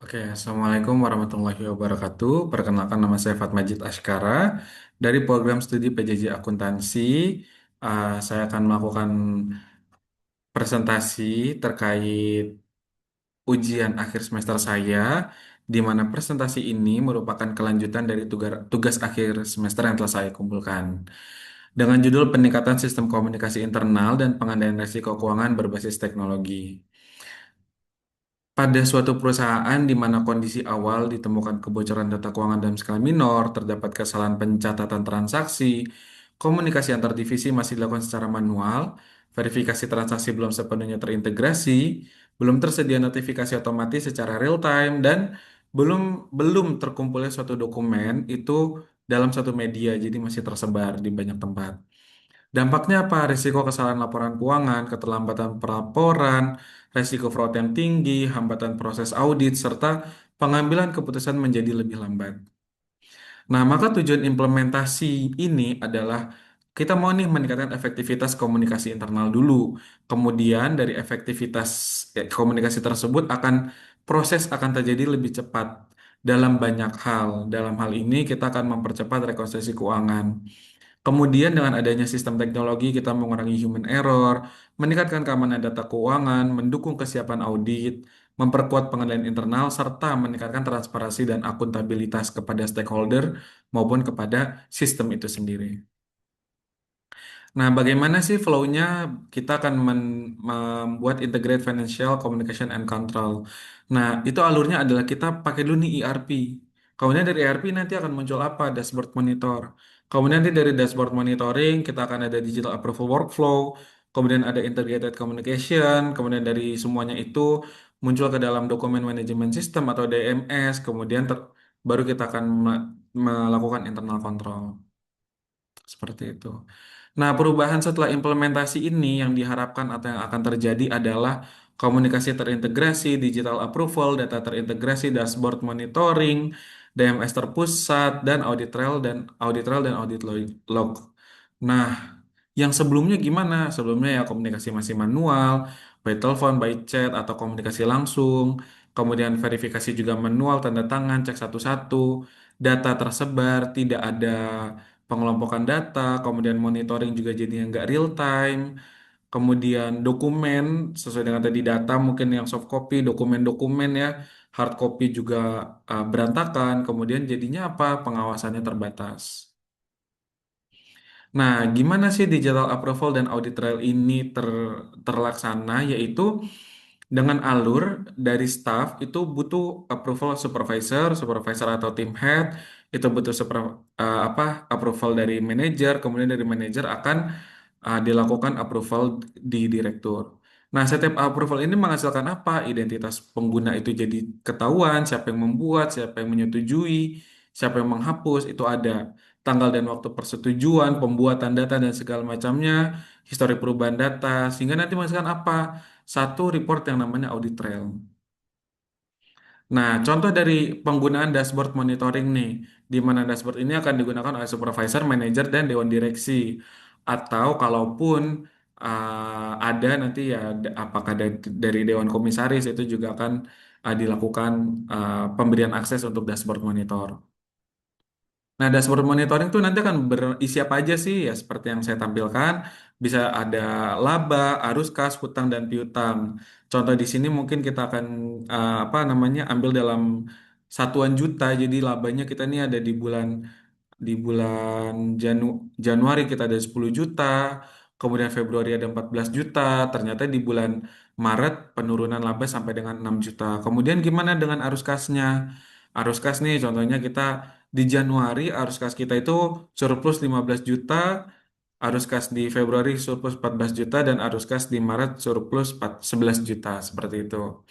Oke, Assalamualaikum warahmatullahi wabarakatuh. Perkenalkan nama saya Fatmajid Ashkara dari program studi PJJ Akuntansi. Saya akan melakukan presentasi terkait ujian akhir semester saya, di mana presentasi ini merupakan kelanjutan dari tugas akhir semester yang telah saya kumpulkan. Dengan judul Peningkatan Sistem Komunikasi Internal dan Pengendalian Risiko Keuangan Berbasis Teknologi. Pada suatu perusahaan di mana kondisi awal ditemukan kebocoran data keuangan dalam skala minor, terdapat kesalahan pencatatan transaksi, komunikasi antar divisi masih dilakukan secara manual, verifikasi transaksi belum sepenuhnya terintegrasi, belum tersedia notifikasi otomatis secara real time, dan belum belum terkumpulnya suatu dokumen itu dalam satu media, jadi masih tersebar di banyak tempat. Dampaknya apa? Risiko kesalahan laporan keuangan, keterlambatan pelaporan, risiko fraud yang tinggi, hambatan proses audit, serta pengambilan keputusan menjadi lebih lambat. Nah, maka tujuan implementasi ini adalah kita mau nih meningkatkan efektivitas komunikasi internal dulu. Kemudian dari efektivitas komunikasi tersebut proses akan terjadi lebih cepat dalam banyak hal. Dalam hal ini kita akan mempercepat rekonstruksi keuangan. Kemudian dengan adanya sistem teknologi kita mengurangi human error, meningkatkan keamanan data keuangan, mendukung kesiapan audit, memperkuat pengendalian internal, serta meningkatkan transparansi dan akuntabilitas kepada stakeholder maupun kepada sistem itu sendiri. Nah, bagaimana sih flow-nya? Kita akan membuat Integrated Financial Communication and Control. Nah, itu alurnya adalah kita pakai dulu nih ERP. Kemudian dari ERP nanti akan muncul apa? Dashboard Monitor. Kemudian nanti dari Dashboard Monitoring kita akan ada Digital Approval Workflow. Kemudian ada Integrated Communication. Kemudian dari semuanya itu muncul ke dalam Dokumen Management System atau DMS. Kemudian baru kita akan melakukan internal control. Seperti itu. Nah, perubahan setelah implementasi ini yang diharapkan atau yang akan terjadi adalah komunikasi terintegrasi, digital approval, data terintegrasi, dashboard monitoring, DMS terpusat, dan audit trail dan audit log. Nah, yang sebelumnya gimana? Sebelumnya ya komunikasi masih manual, by telepon, by chat, atau komunikasi langsung. Kemudian verifikasi juga manual, tanda tangan, cek satu-satu. Data tersebar, tidak ada pengelompokan data, kemudian monitoring juga jadinya nggak real time. Kemudian dokumen sesuai dengan tadi data mungkin yang soft copy, dokumen-dokumen ya, hard copy juga berantakan. Kemudian jadinya apa? Pengawasannya terbatas. Nah, gimana sih digital approval dan audit trail ini terlaksana? Yaitu dengan alur dari staff itu butuh approval supervisor, supervisor atau team head, itu butuh approval dari manajer, kemudian dari manajer akan dilakukan approval di direktur. Nah, setiap approval ini menghasilkan apa? Identitas pengguna itu jadi ketahuan, siapa yang membuat, siapa yang menyetujui, siapa yang menghapus, itu ada tanggal dan waktu persetujuan, pembuatan data dan segala macamnya, histori perubahan data, sehingga nanti menghasilkan apa? Satu report yang namanya audit trail. Nah, contoh dari penggunaan dashboard monitoring nih, di mana dashboard ini akan digunakan oleh supervisor, manajer, dan dewan direksi. Atau kalaupun ada nanti ya, apakah dari dewan komisaris itu juga akan dilakukan pemberian akses untuk dashboard monitor. Nah, dashboard monitoring tuh nanti akan berisi apa aja sih? Ya, seperti yang saya tampilkan, bisa ada laba, arus kas, hutang, dan piutang. Contoh di sini mungkin kita akan apa namanya ambil dalam satuan juta. Jadi labanya kita nih ada di bulan Januari kita ada 10 juta, kemudian Februari ada 14 juta, ternyata di bulan Maret penurunan laba sampai dengan 6 juta. Kemudian gimana dengan arus kasnya? Arus kas nih contohnya kita di Januari arus kas kita itu surplus 15 juta, arus kas di Februari surplus 14 juta, dan arus kas di Maret surplus 11 juta, seperti itu.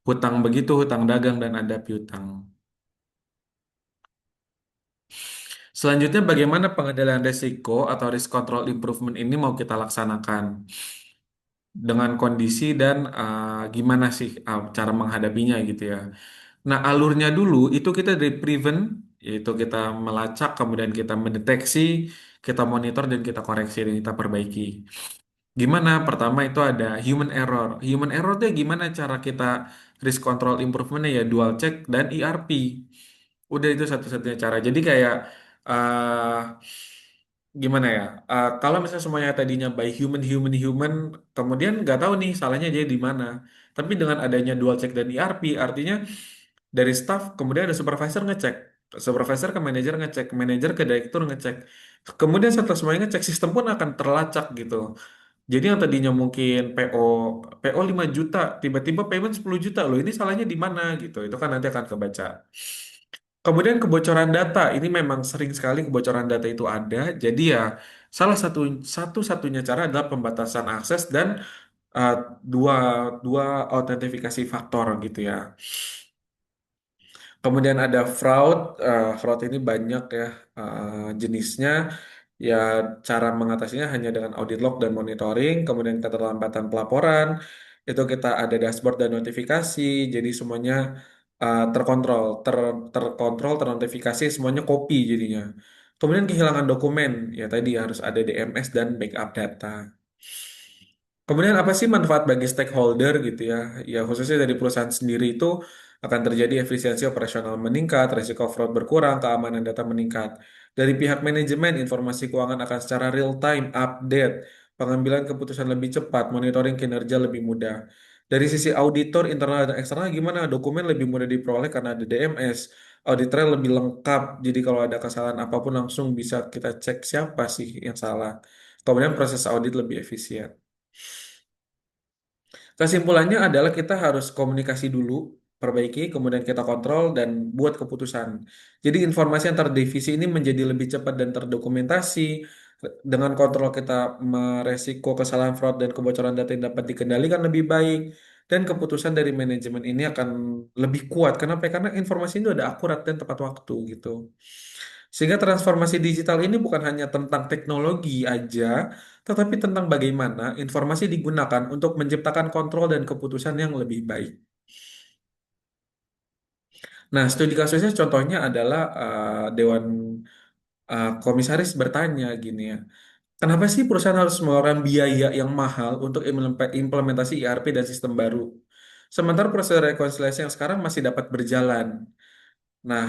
Hutang begitu, hutang dagang dan ada piutang. Selanjutnya, bagaimana pengendalian risiko atau risk control improvement ini mau kita laksanakan dengan kondisi dan gimana sih cara menghadapinya gitu ya. Nah, alurnya dulu itu kita dari prevent, yaitu kita melacak, kemudian kita mendeteksi, kita monitor, dan kita koreksi, dan kita perbaiki. Gimana? Pertama itu ada human error. Human error itu gimana cara kita risk control improvementnya ya dual check dan ERP. Udah itu satu-satunya cara. Jadi kayak eh gimana ya? Kalau misalnya semuanya tadinya by human human human, kemudian nggak tahu nih salahnya dia di mana. Tapi dengan adanya dual check dan ERP, artinya dari staff kemudian ada supervisor ngecek, supervisor ke manajer ngecek, manajer ke direktur ngecek. Kemudian setelah semuanya ngecek, sistem pun akan terlacak gitu. Jadi yang tadinya mungkin PO 5 juta, tiba-tiba payment 10 juta loh. Ini salahnya di mana gitu. Itu kan nanti akan kebaca. Kemudian kebocoran data, ini memang sering sekali kebocoran data itu ada. Jadi ya salah satu-satunya cara adalah pembatasan akses dan uh, dua dua autentifikasi faktor gitu ya. Kemudian ada fraud, fraud ini banyak ya jenisnya. Ya cara mengatasinya hanya dengan audit log dan monitoring, kemudian keterlambatan pelaporan, itu kita ada dashboard dan notifikasi, jadi semuanya terkontrol, terkontrol, ternotifikasi, semuanya copy jadinya. Kemudian kehilangan dokumen, ya tadi harus ada DMS dan backup data. Kemudian apa sih manfaat bagi stakeholder gitu ya? Ya khususnya dari perusahaan sendiri itu akan terjadi efisiensi operasional meningkat, risiko fraud berkurang, keamanan data meningkat. Dari pihak manajemen, informasi keuangan akan secara real time update, pengambilan keputusan lebih cepat, monitoring kinerja lebih mudah. Dari sisi auditor internal dan eksternal gimana? Dokumen lebih mudah diperoleh karena ada DMS, audit trail lebih lengkap. Jadi kalau ada kesalahan apapun langsung bisa kita cek siapa sih yang salah. Kemudian proses audit lebih efisien. Kesimpulannya adalah kita harus komunikasi dulu, perbaiki, kemudian kita kontrol dan buat keputusan. Jadi informasi antar divisi ini menjadi lebih cepat dan terdokumentasi. Dengan kontrol kita meresiko kesalahan fraud dan kebocoran data yang dapat dikendalikan lebih baik. Dan keputusan dari manajemen ini akan lebih kuat. Kenapa? Karena informasi itu ada akurat dan tepat waktu gitu. Sehingga transformasi digital ini bukan hanya tentang teknologi aja, tetapi tentang bagaimana informasi digunakan untuk menciptakan kontrol dan keputusan yang lebih baik. Nah, studi kasusnya contohnya adalah Dewan Komisaris bertanya gini ya, kenapa sih perusahaan harus mengeluarkan biaya yang mahal untuk implementasi ERP dan sistem baru? Sementara proses rekonsiliasi yang sekarang masih dapat berjalan. Nah,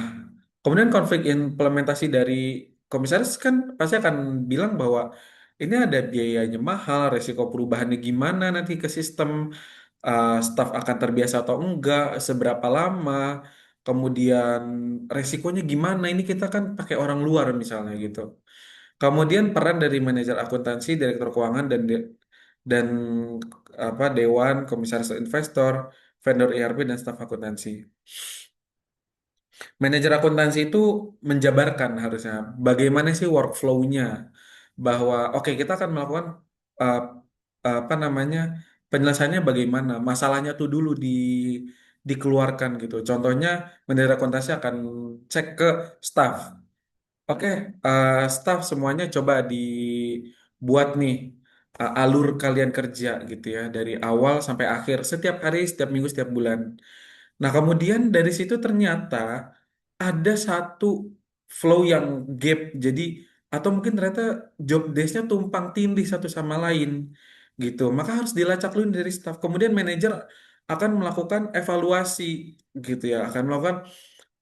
kemudian konflik implementasi dari komisaris kan pasti akan bilang bahwa ini ada biayanya mahal, resiko perubahannya gimana nanti ke sistem, staf akan terbiasa atau enggak, seberapa lama, kemudian resikonya gimana, ini kita kan pakai orang luar misalnya gitu. Kemudian peran dari manajer akuntansi, direktur keuangan, dan apa dewan, komisaris investor, vendor ERP, dan staf akuntansi. Manajer akuntansi itu menjabarkan harusnya bagaimana sih workflow-nya, bahwa oke kita akan melakukan uh, apa namanya penyelesaiannya bagaimana, masalahnya tuh dulu dikeluarkan gitu. Contohnya manajer akuntansi akan cek ke staff. Oke, staff semuanya coba dibuat nih alur kalian kerja gitu ya dari awal sampai akhir setiap hari, setiap minggu, setiap bulan. Nah, kemudian dari situ ternyata ada satu flow yang gap. Jadi atau mungkin ternyata job desk-nya tumpang tindih satu sama lain gitu. Maka harus dilacak dulu dari staff. Kemudian manajer akan melakukan evaluasi gitu ya, akan melakukan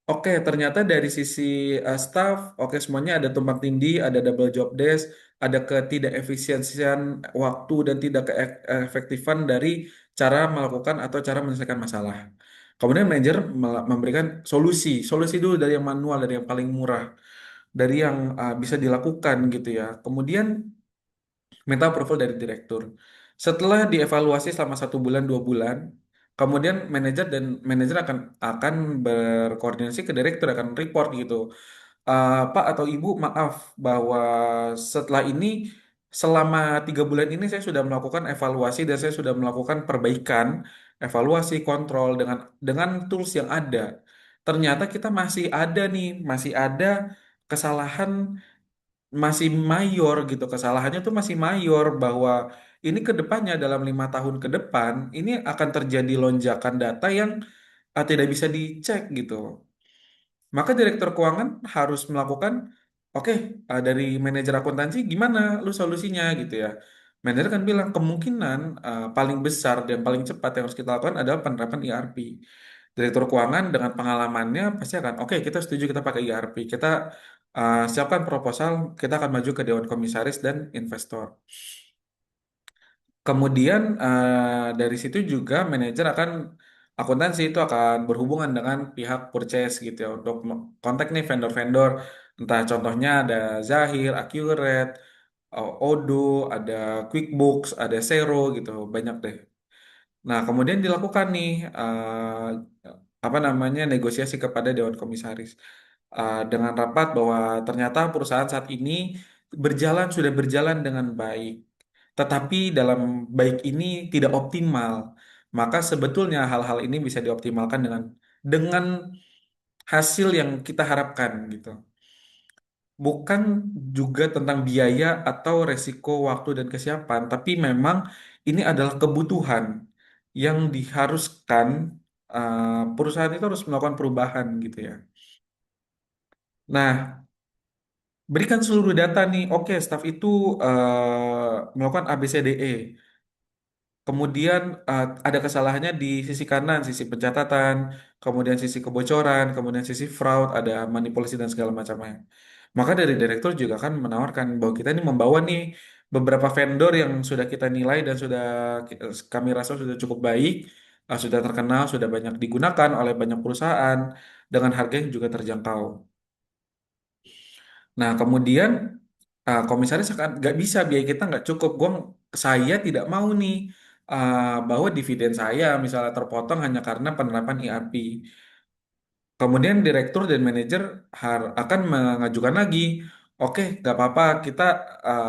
oke, ternyata dari sisi staff, oke semuanya ada tumpang tindih, ada double job desk, ada ketidak efisiensian waktu dan tidak keefektifan dari cara melakukan atau cara menyelesaikan masalah. Kemudian manajer memberikan solusi, solusi dulu dari yang manual, dari yang paling murah, dari yang bisa dilakukan gitu ya. Kemudian minta approval dari direktur. Setelah dievaluasi selama 1 bulan 2 bulan, kemudian manajer akan berkoordinasi ke direktur, akan report gitu. Pak atau Ibu, maaf bahwa setelah ini selama 3 bulan ini saya sudah melakukan evaluasi dan saya sudah melakukan perbaikan, evaluasi kontrol dengan tools yang ada. Ternyata kita masih ada nih, masih ada kesalahan masih mayor gitu, kesalahannya tuh masih mayor, bahwa ini ke depannya dalam 5 tahun ke depan ini akan terjadi lonjakan data yang tidak bisa dicek gitu. Maka direktur keuangan harus melakukan, oke, dari manajer akuntansi gimana lu solusinya gitu ya. Manajer kan bilang kemungkinan paling besar dan paling cepat yang harus kita lakukan adalah penerapan ERP. Direktur keuangan dengan pengalamannya pasti akan, oke kita setuju kita pakai ERP. Kita siapkan proposal, kita akan maju ke Dewan Komisaris dan investor. Kemudian dari situ juga manajer akan akuntansi itu akan berhubungan dengan pihak purchase gitu ya untuk kontak nih vendor-vendor, entah contohnya ada Zahir, Accurate, Odoo, ada QuickBooks, ada Xero gitu, banyak deh. Nah, kemudian dilakukan nih apa namanya negosiasi kepada Dewan Komisaris dengan rapat bahwa ternyata perusahaan saat ini sudah berjalan dengan baik, tetapi dalam baik ini tidak optimal. Maka sebetulnya hal-hal ini bisa dioptimalkan dengan hasil yang kita harapkan gitu. Bukan juga tentang biaya atau resiko waktu dan kesiapan, tapi memang ini adalah kebutuhan yang diharuskan perusahaan itu harus melakukan perubahan gitu ya. Nah, berikan seluruh data nih. Oke, staff itu melakukan A, B, C, D, E. Kemudian ada kesalahannya di sisi kanan, sisi pencatatan, kemudian sisi kebocoran, kemudian sisi fraud, ada manipulasi dan segala macamnya. Maka dari direktur juga kan menawarkan bahwa kita ini membawa nih beberapa vendor yang sudah kita nilai dan sudah kami rasa sudah cukup baik, sudah terkenal, sudah banyak digunakan oleh banyak perusahaan dengan harga yang juga terjangkau. Nah, kemudian komisaris akan nggak bisa biaya kita nggak cukup. Saya tidak mau nih bahwa dividen saya misalnya terpotong hanya karena penerapan ERP. Kemudian direktur dan manajer akan mengajukan lagi, oke, nggak apa-apa, kita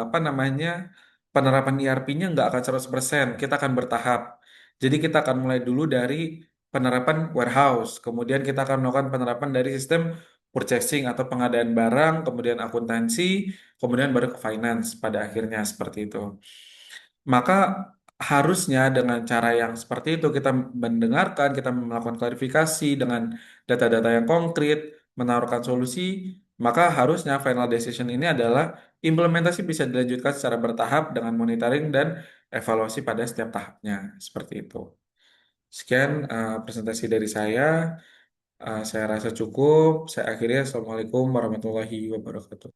apa namanya penerapan ERP-nya nggak akan 100%, kita akan bertahap. Jadi kita akan mulai dulu dari penerapan warehouse, kemudian kita akan melakukan penerapan dari sistem purchasing atau pengadaan barang, kemudian akuntansi, kemudian baru ke finance pada akhirnya seperti itu. Maka harusnya dengan cara yang seperti itu kita mendengarkan, kita melakukan klarifikasi dengan data-data yang konkret, menawarkan solusi, maka harusnya final decision ini adalah implementasi bisa dilanjutkan secara bertahap dengan monitoring dan evaluasi pada setiap tahapnya. Seperti itu. Sekian presentasi dari saya. Saya rasa cukup. Saya akhiri. Assalamualaikum warahmatullahi wabarakatuh.